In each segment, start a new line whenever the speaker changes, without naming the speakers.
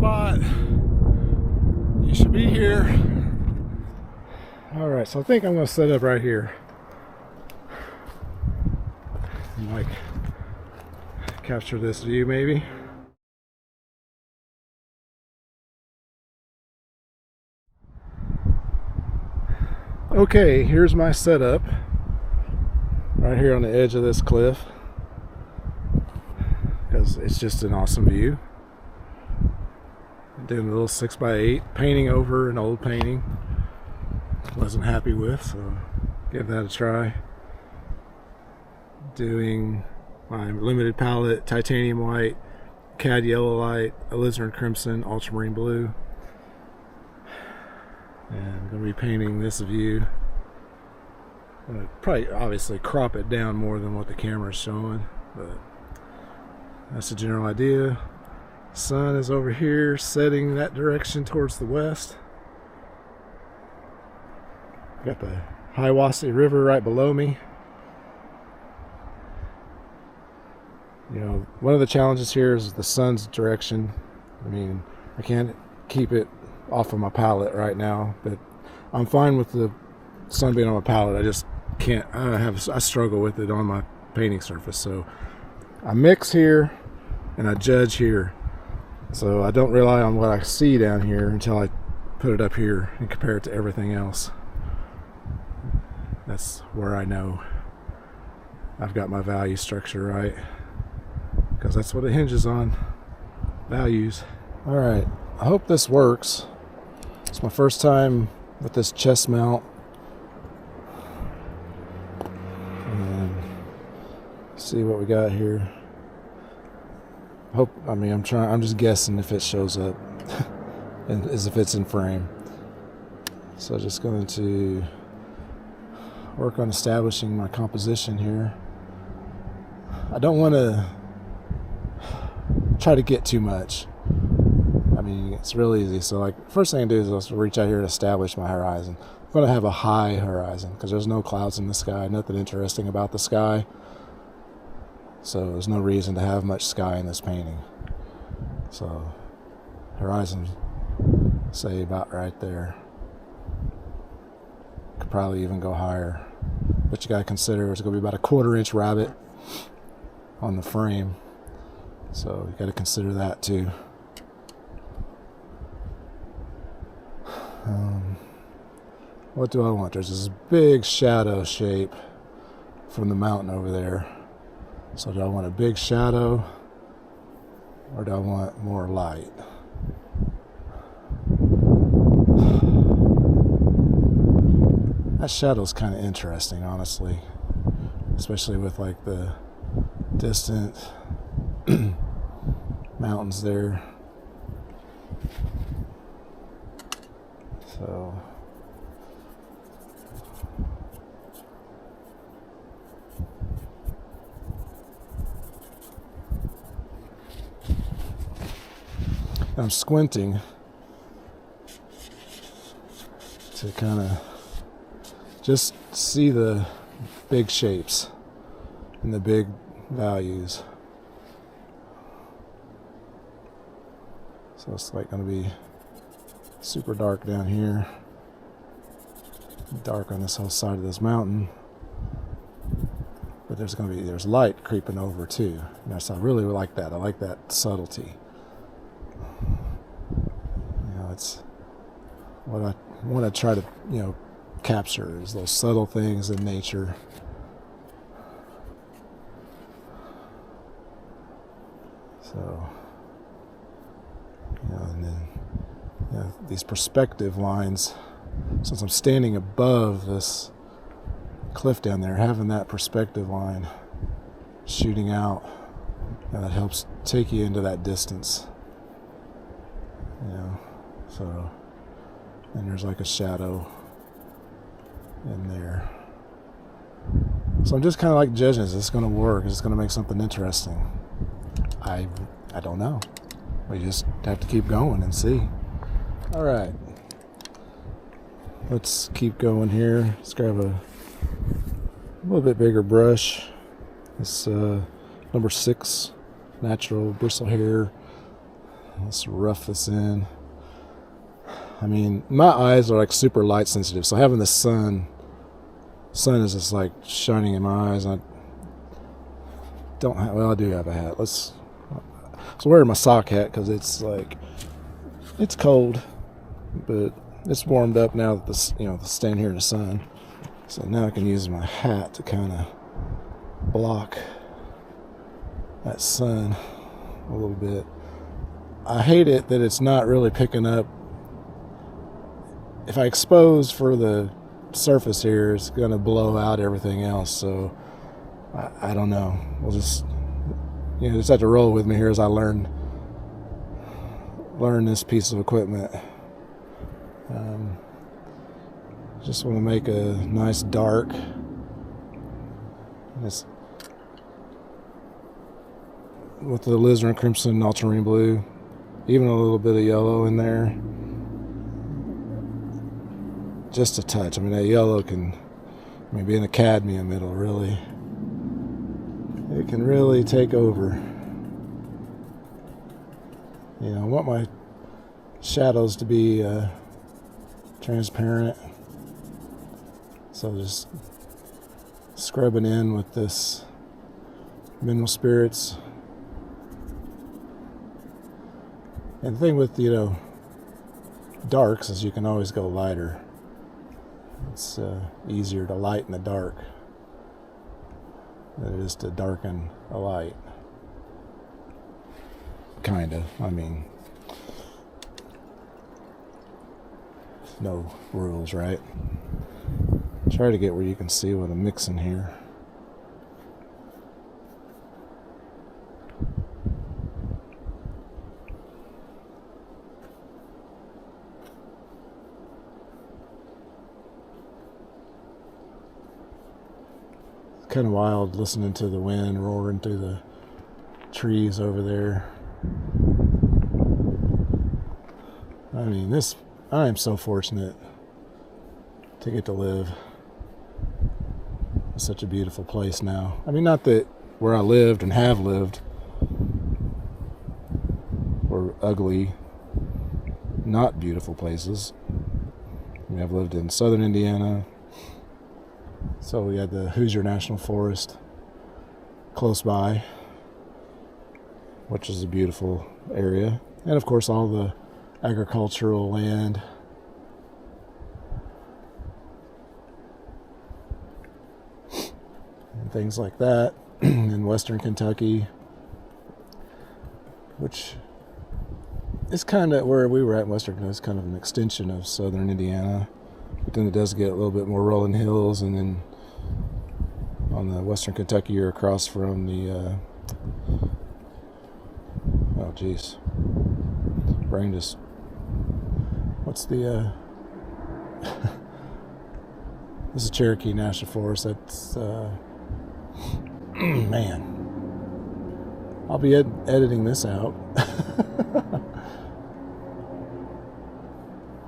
spot. You should be here. Alright, so I think I'm going to set up right here. And like capture this view maybe. Okay, here's my setup. Right here on the edge of this cliff. Because it's just an awesome view. I'm doing a little 6x8 painting over an old painting. Wasn't happy with, so give that a try. Doing my limited palette, titanium white, cad yellow light, alizarin crimson, ultramarine blue. And I'm going to be painting this view. I'm going to probably obviously crop it down more than what the camera is showing, but that's the general idea. Sun is over here setting that direction towards the west. Got the Hiwassee River right below me. You know, one of the challenges here is the sun's direction. I mean, I can't keep it off of my palette right now, but I'm fine with the sun being on my palette. I just can't, I struggle with it on my painting surface. So I mix here and I judge here. So I don't rely on what I see down here until I put it up here and compare it to everything else. That's where I know I've got my value structure right, because that's what it hinges on, values. Alright, I hope this works. It's my first time with this chest mount. And see what we got here. I'm just guessing if it shows up and as if it's in frame. So just going to work on establishing my composition here. I don't want to try to get too much. I mean, it's real easy. So like, first thing I do is I'll reach out here and establish my horizon. I'm going to have a high horizon because there's no clouds in the sky, nothing interesting about the sky. So there's no reason to have much sky in this painting. So horizon, say about right there. Could probably even go higher. But you got to consider it's going to be about a 1/4 inch rabbit on the frame. So you got to consider that too. What do I want? There's this big shadow shape from the mountain over there. So do I want a big shadow or do I want more light? That shadow's kind of interesting, honestly, especially with like the distant mountains there. So I'm squinting to kind of just see the big shapes and the big values. So it's like going to be super dark down here, dark on this whole side of this mountain, but there's light creeping over too. So I really like that. I like that subtlety. It's what I want to try to, capture is those subtle things in nature. So, and then, these perspective lines, since I'm standing above this cliff down there, having that perspective line shooting out, that helps take you into that distance. So, and there's like a shadow in there. So I'm just kind of like judging, is this going to work? Is this going to make something interesting? I don't know. We just have to keep going and see. All right. Let's keep going here. Let's grab a little bit bigger brush. This number 6 natural bristle hair Let's rough this in. I mean, my eyes are like super light sensitive, so having the sun is just like shining in my eyes. I don't have, well, I do have a hat. Let's wear my sock hat because it's like, it's cold, but it's warmed up now that the stand here in the sun. So now I can use my hat to kind of block that sun a little bit. I hate it that it's not really picking up. If I expose for the surface here, it's going to blow out everything else. So I don't know. We'll just have to roll with me here as I learn this piece of equipment. Just want to make a nice dark. This with the alizarin crimson and ultramarine blue, even a little bit of yellow in there. Just a touch. I mean, that yellow can, being a cadmium, it can really take over. I want my shadows to be transparent. So just scrubbing in with this mineral spirits. And the thing with, darks is you can always go lighter. It's easier to light in the dark than it is to darken a light. Kinda. No rules, right? Try to get where you can see what I'm mixing here. It's kind of wild listening to the wind roaring through the trees over there. I am so fortunate to get to live in such a beautiful place now. Not that where I lived and have lived were ugly, not beautiful places. I've lived in southern Indiana, so we had the Hoosier National Forest close by, which is a beautiful area, and of course all the agricultural land. And things like that in western Kentucky, which is kind of where we were at in western Kentucky. It's kind of an extension of southern Indiana, but then it does get a little bit more rolling hills, and then on the western Kentucky you're across from the brain just, what's the this is Cherokee National Forest. That's man, I'll be editing this out.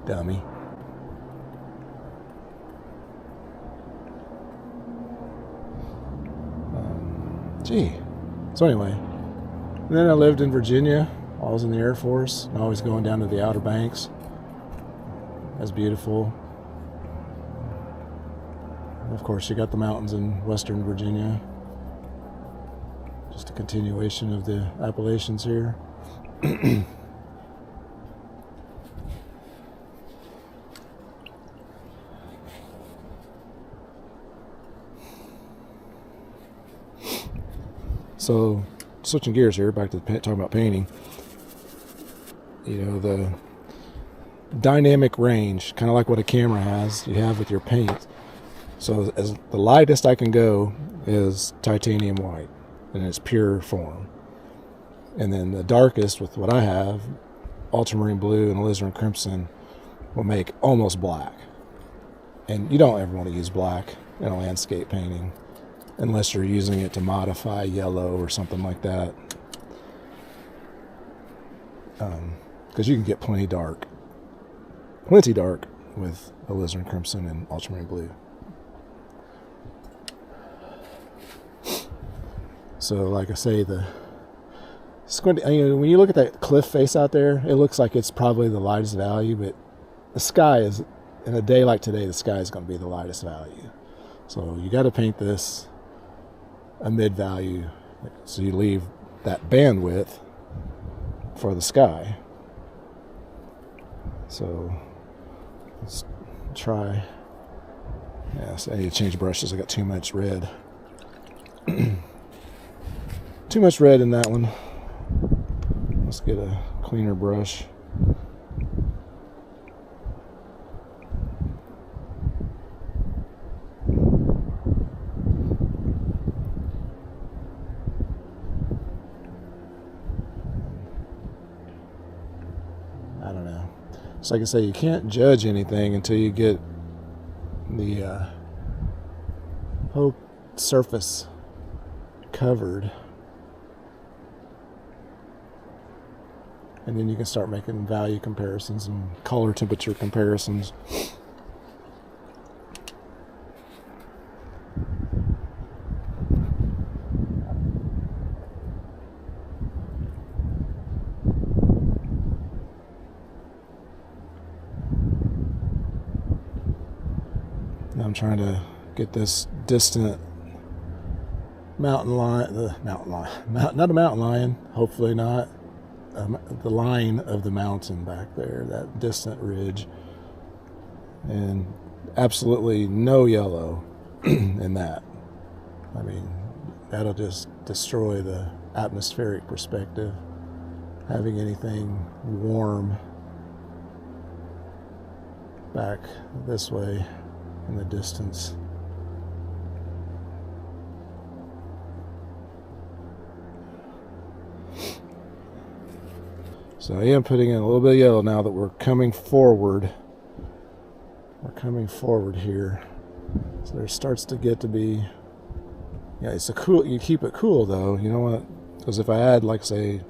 Dummy. So anyway, and then I lived in Virginia. I was in the Air Force, and always going down to the Outer Banks. That's beautiful. And of course, you got the mountains in western Virginia. Just a continuation of the Appalachians here. So, switching gears here, back to talking about painting. The dynamic range, kind of like what a camera has, you have with your paint. So, as the lightest I can go is titanium white in its pure form. And then the darkest with what I have, ultramarine blue and alizarin crimson, will make almost black. And you don't ever want to use black in a landscape painting unless you're using it to modify yellow or something like that. Because you can get plenty dark with alizarin crimson and ultramarine blue. So like I say, the when you look at that cliff face out there, it looks like it's probably the lightest value, but the sky is, in a day like today, the sky is going to be the lightest value. So you got to paint this a mid value, so you leave that bandwidth for the sky. So let's try. Yes, I need to change brushes. I got too much red. Too much red in that one. Let's get a cleaner brush. I don't know. So like I say, you can't judge anything until you get the whole surface covered, and then you can start making value comparisons and color temperature comparisons. Now I'm trying to get this distant mountain line, not a mountain lion, hopefully not, the line of the mountain back there, that distant ridge, and absolutely no yellow in that. I mean, that'll just destroy the atmospheric perspective. Having anything warm back this way in the distance. So I am putting in a little bit of yellow now that we're coming forward. We're coming forward here. So there starts to get to be, yeah, it's a cool, you keep it cool though, you know what? Because if I add, like say,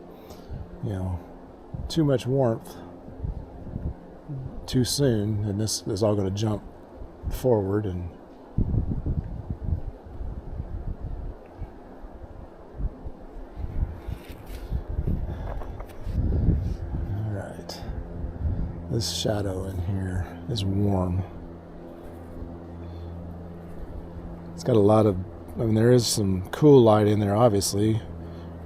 you know, too much warmth too soon, and this is all going to jump forward and this shadow in here is warm. It's got a lot of, I mean, there is some cool light in there, obviously,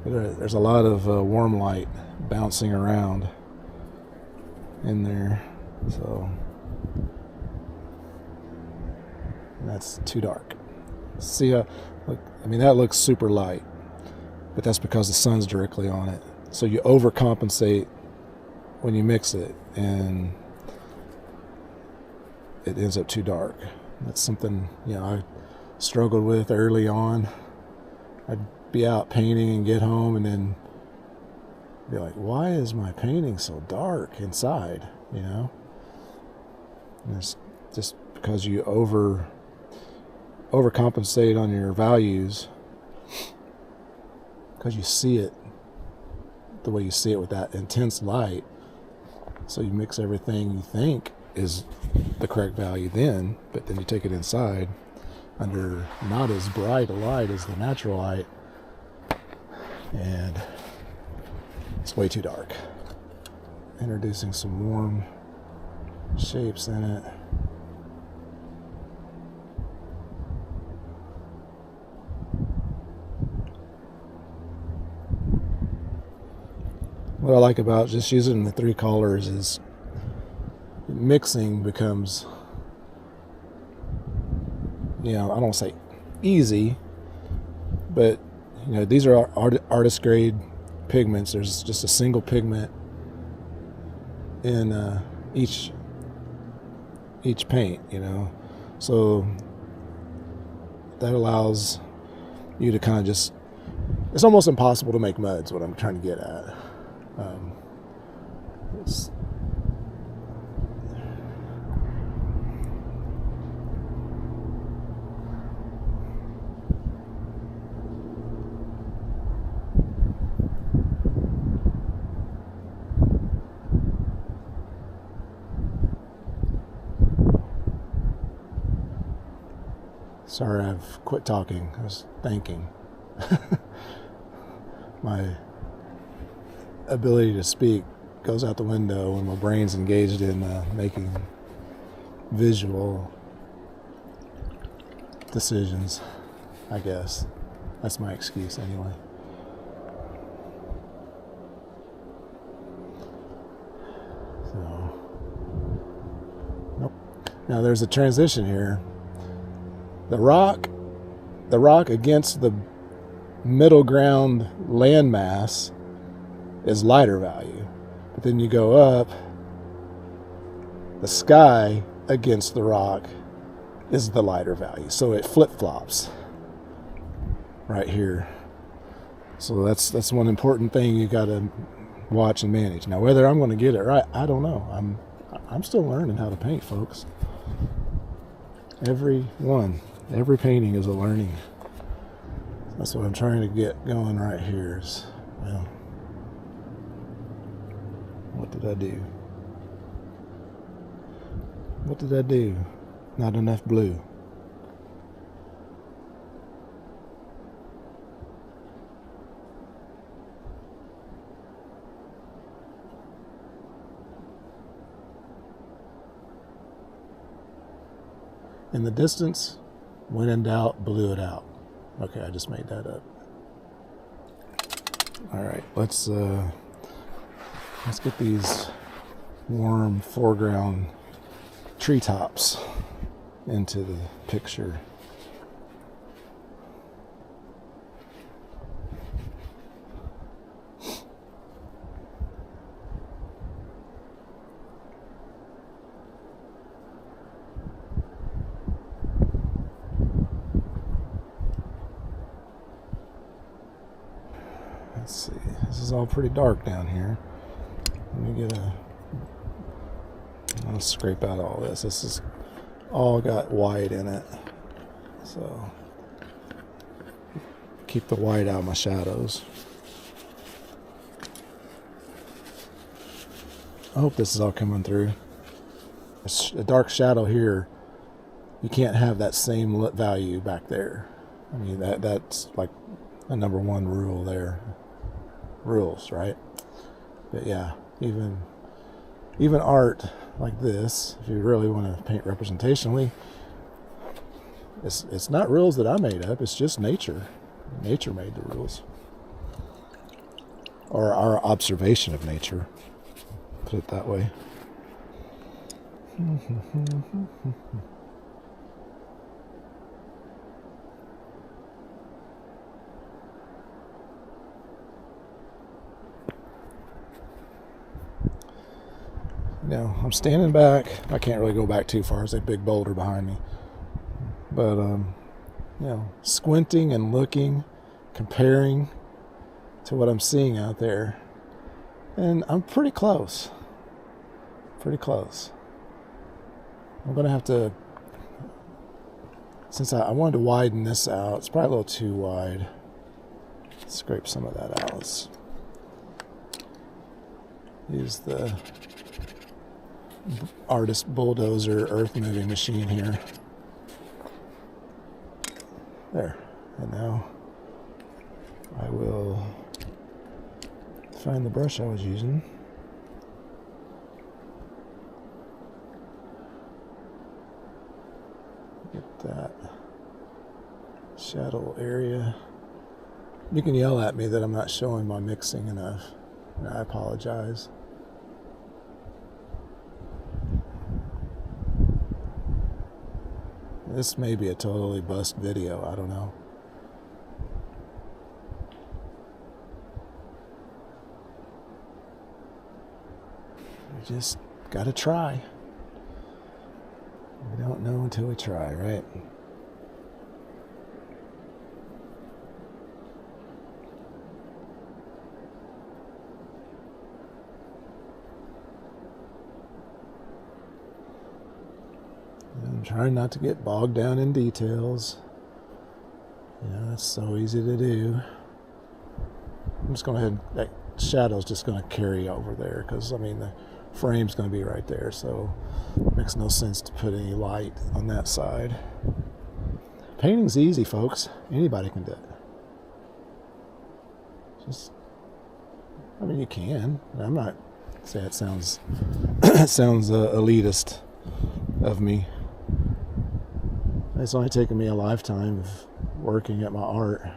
but there's a lot of warm light bouncing around in there. So that's too dark. See, look, I mean, that looks super light, but that's because the sun's directly on it. So you overcompensate when you mix it, and it ends up too dark. That's something, you know, I struggled with early on. I'd be out painting and get home and then be like, why is my painting so dark inside, you know? And it's just because you overcompensate on your values, because you see it the way you see it with that intense light. So you mix everything you think is the correct value then, but then you take it inside under not as bright a light as the natural light, and it's way too dark. Introducing some warm shapes in it. What I like about just using the three colors is mixing becomes, you know, I don't say easy, but, you know, these are artist grade pigments. There's just a single pigment in each paint, you know, so that allows you to kind of just, it's almost impossible to make muds, what I'm trying to get at. It's, sorry, I've quit talking. I was thinking. My ability to speak goes out the window when my brain's engaged in making visual decisions, I guess. That's my excuse anyway. So, nope. Now there's a transition here. The rock against the middle ground landmass is lighter value. But then you go up, the sky against the rock is the lighter value. So it flip-flops right here. So that's one important thing you got to watch and manage. Now whether I'm going to get it right, I don't know. I'm still learning how to paint, folks. Every painting is a learning. That's what I'm trying to get going right here. Well, what did I do? What did I do? Not enough blue. In the distance, when in doubt, blew it out. Okay, I just made that up. All right, let's get these warm foreground treetops into the picture. Let's see, this is all pretty dark down here. Let me I'll scrape out all this. This is all got white in it. So keep the white out of my shadows. I hope this is all coming through. A dark shadow here, you can't have that same lit value back there. I mean, that's like a number one rule there. Rules, right? But yeah, even art like this, if you really want to paint representationally, it's not rules that I made up. It's just nature. Nature made the rules, or our observation of nature. Put it that way. Now, I'm standing back. I can't really go back too far. There's a big boulder behind me. But, squinting and looking, comparing to what I'm seeing out there. And I'm pretty close. Pretty close. I'm going to have to, since I wanted to widen this out, it's probably a little too wide. Scrape some of that out. Let's use the artist bulldozer earth moving machine here. There. And now I will find the brush I was using. Get that shadow area. You can yell at me that I'm not showing my mixing enough, and I apologize. This may be a totally bust video, I don't know. We just gotta try. We don't know until we try, right? I'm trying not to get bogged down in details. That's so easy to do. I'm just going to head, that shadow's just going to carry over there because, the frame's going to be right there, so it makes no sense to put any light on that side. Painting's easy, folks. Anybody can do it. Just I mean, you can. I'm not say it sounds it sounds elitist of me. It's only taken me a lifetime of working at my art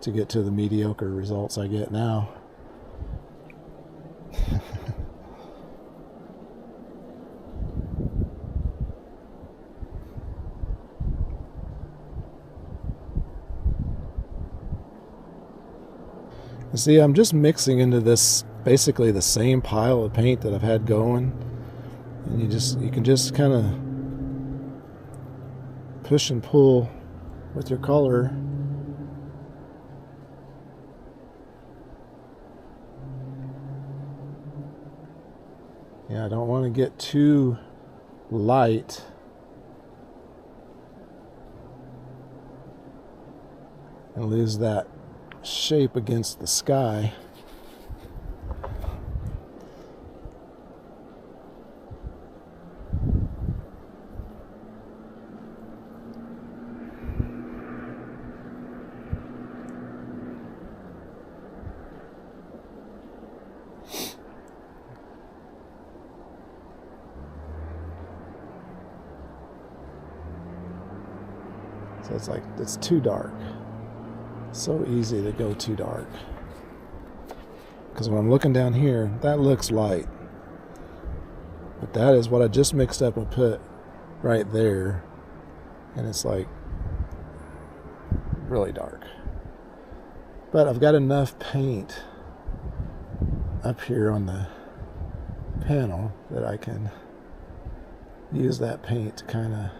to get to the mediocre results I get now. See, I'm just mixing into this basically the same pile of paint that I've had going, and you can just kind of push and pull with your color. Yeah, I don't want to get too light and lose that shape against the sky. So it's like, it's too dark. So easy to go too dark. Because when I'm looking down here, that looks light. But that is what I just mixed up and put right there. And it's like really dark. But I've got enough paint up here on the panel that I can use that paint to kind of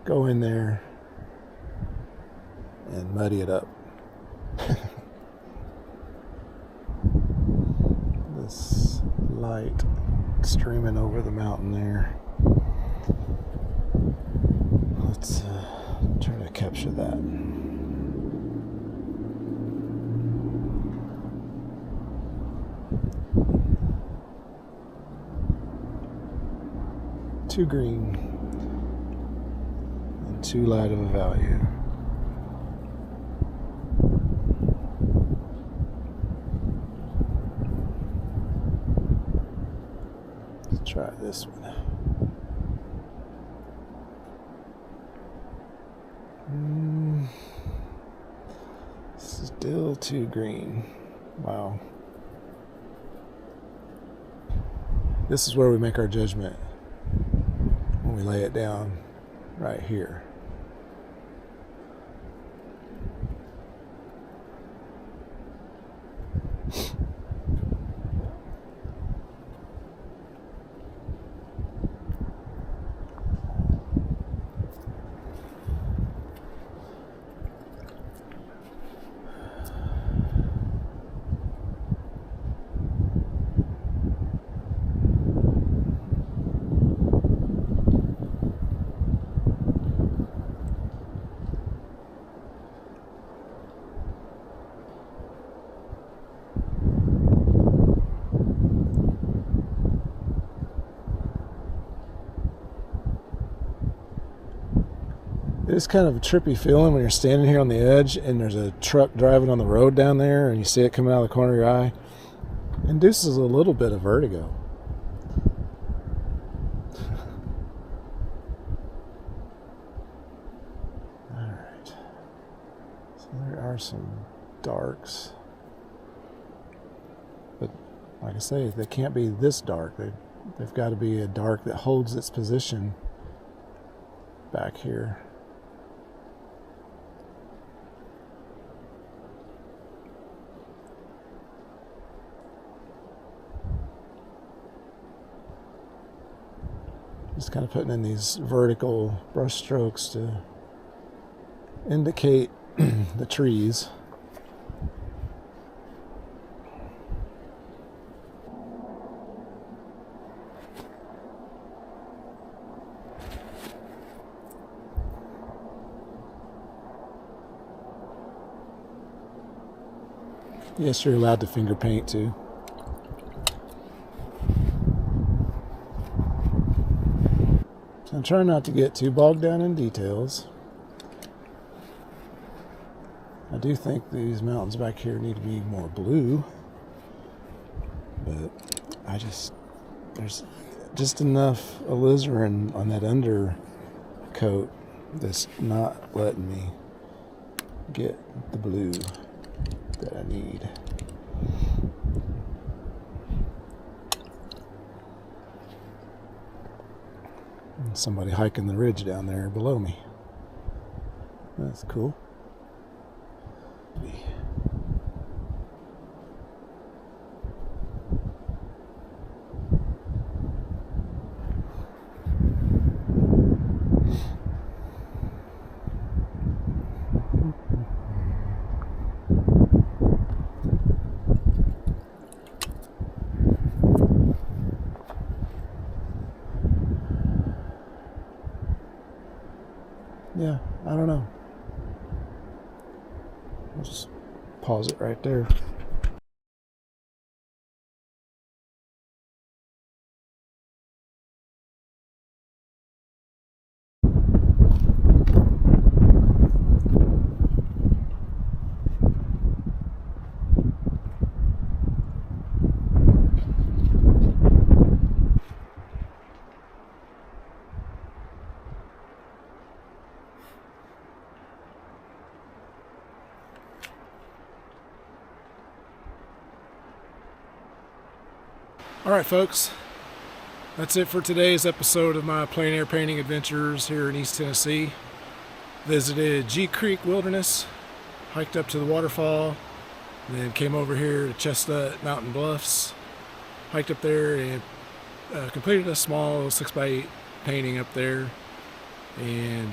go in there and muddy it up. This light streaming over the mountain there. Let's try to capture that. Too green and too light of a value. Try this one. Still too green. Wow. This is where we make our judgment when we lay it down right here. It's kind of a trippy feeling when you're standing here on the edge and there's a truck driving on the road down there and you see it coming out of the corner of your eye. It induces a little bit of vertigo. Alright. So there are some darks. But like I say, they can't be this dark. They've got to be a dark that holds its position back here. Just kind of putting in these vertical brush strokes to indicate the trees. Yes, you're allowed to finger paint too. So I'm trying not to get too bogged down in details. I do think these mountains back here need to be more blue. but there's just enough alizarin on that undercoat that's not letting me get the blue that I need. And somebody hiking the ridge down there below me. That's cool. Yeah, I don't know. I'll just pause it right there. Alright folks, that's it for today's episode of my plein air painting adventures here in East Tennessee. Visited G Creek Wilderness, hiked up to the waterfall, and then came over here to Chestnut Mountain Bluffs, hiked up there and completed a small 6x8 painting up there, and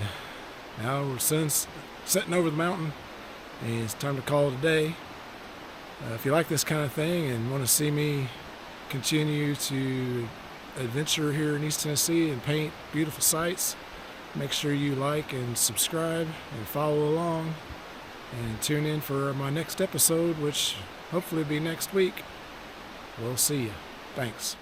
now the sun's setting over the mountain and it's time to call it a day. If you like this kind of thing and want to see me continue to adventure here in East Tennessee and paint beautiful sights, make sure you like and subscribe and follow along and tune in for my next episode, which hopefully will be next week. We'll see you. Thanks.